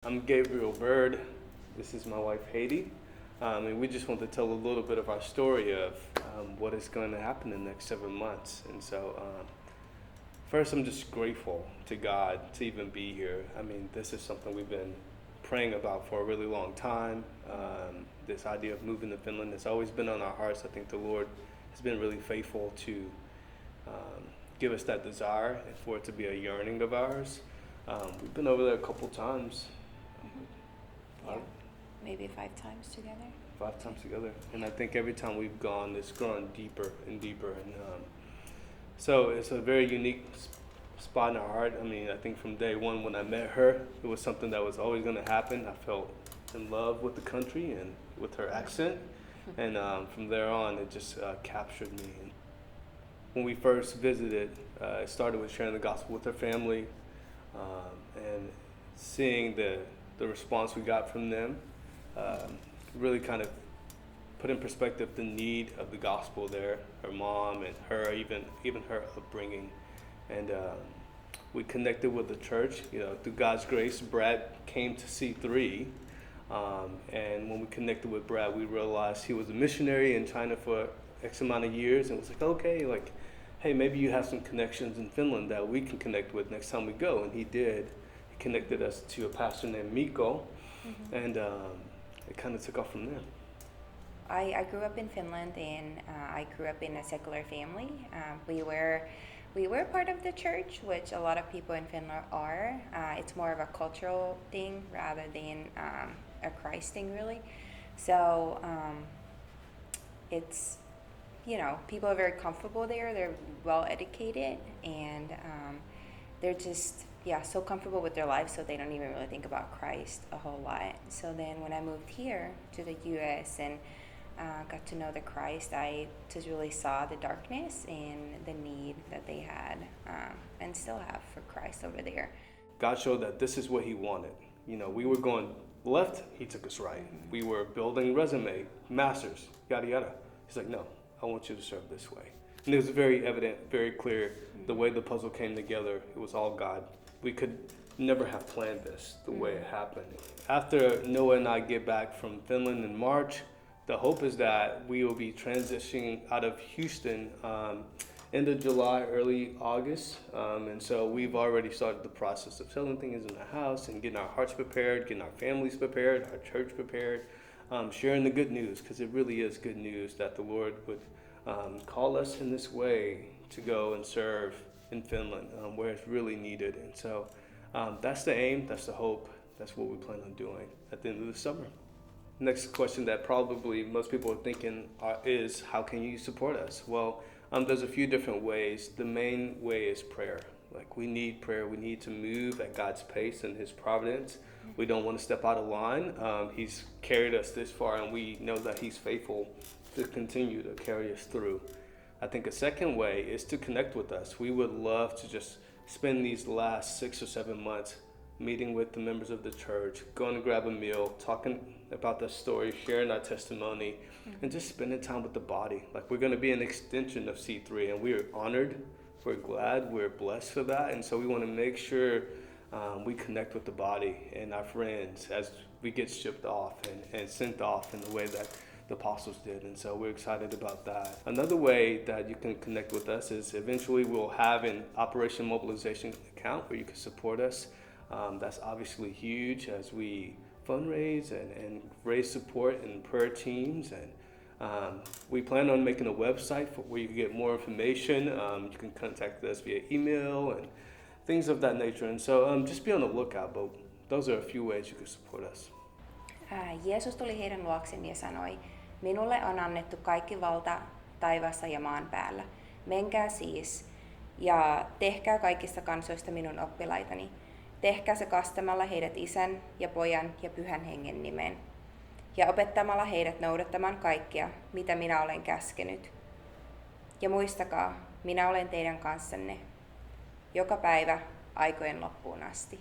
I'm Gabriel Byrd. This is my wife Haiti. And we just want to tell a little bit of our story of what is going to happen in the next 7 months. And so, first, I'm just grateful to God to even be here. I mean, this is something we've been praying about for a really long time. This idea of moving to Finland has always been on our hearts. I think the Lord has been really faithful to give us that desire and for it to be a yearning of ours. We've been over there a couple times. Yeah, maybe 5 times together. 5 times together, and I think every time we've gone, it's grown deeper and deeper, and so it's a very unique spot in our heart. I mean, I think from day one when I met her, it was something that was always going to happen. I felt in love with the country and with her accent, and from there on, it just captured me. And when we first visited, it started with sharing the gospel with her family, and seeing the response we got from them really kind of put in perspective the need of the gospel there, her mom and her, even her upbringing. And we connected with the church, through God's grace. Brad came to C3, and when we connected with Brad, we realized he was a missionary in China for X amount of years, and it was like, okay, hey, maybe you have some connections in Finland that we can connect with next time we go. And he did. He connected us to a pastor named Mikko, and it kind of took off from there. I grew up in Finland, and I grew up in a secular family. We were part of the church, which a lot of people in Finland are. It's more of a cultural thing rather than a Christ thing, really. So it's, people are very comfortable there. They're well educated, and they're just so comfortable with their lives, so they don't even really think about Christ a whole lot. So then when I moved here to the U.S. and got to know the Christ, I just really saw the darkness and the need that they had and still have for Christ over there. God showed that this is what he wanted. We were going left, he took us right. We were building resume, masters, yada yada. He's like, no, I want you to serve this way. And it was very evident, very clear, the way the puzzle came together. It was all God. We could never have planned this the way it happened. After Noah and I get back from Finland in March, the hope is that we will be transitioning out of Houston end of July, early August. And so we've already started the process of selling things in the house and getting our hearts prepared, getting our families prepared, our church prepared, sharing the good news, because it really is good news that the Lord would call us in this way to go and serve in Finland, where it's really needed. And so that's the aim, that's the hope, that's what we plan on doing at the end of the summer. Next question that probably most people are thinking is, how can you support us? Well, there's a few different ways. The main way is prayer. We need prayer. We need to move at God's pace and his providence. We don't want to step out of line. He's carried us this far, and we know that he's faithful to continue to carry us through. I think a second way is to connect with us. We would love to just spend these last 6 or 7 months meeting with the members of the church, going to grab a meal, talking about the story, sharing our testimony, and just spending time with the body. We're going to be an extension of C3, and we are honored, we're glad, we're blessed for that. And so we want to make sure we connect with the body and our friends as we get shipped off and sent off in the way that the apostles did. And so we're excited about that. Another way that you can connect with us is eventually we'll have an Operation Mobilization account where you can support us. That's obviously huge as we fundraise and raise support in prayer teams. And we plan on making a website where you can get more information. You can contact us via email and things of that nature. And so just be on the lookout, but those are a few ways you can support us. Jeesus tuli heidän luokseen ja sanoi, minulle on annettu kaikki valta taivaassa ja maan päällä. Menkää siis ja tehkää kaikista kansoista minun oppilaitani. Tehkää se kastamalla heidät Isän ja Pojan ja Pyhän Hengen nimen. Ja opettamalla heidät noudattamaan kaikkea, mitä minä olen käskenyt. Ja muistakaa, minä olen teidän kanssanne joka päivä aikojen loppuun asti.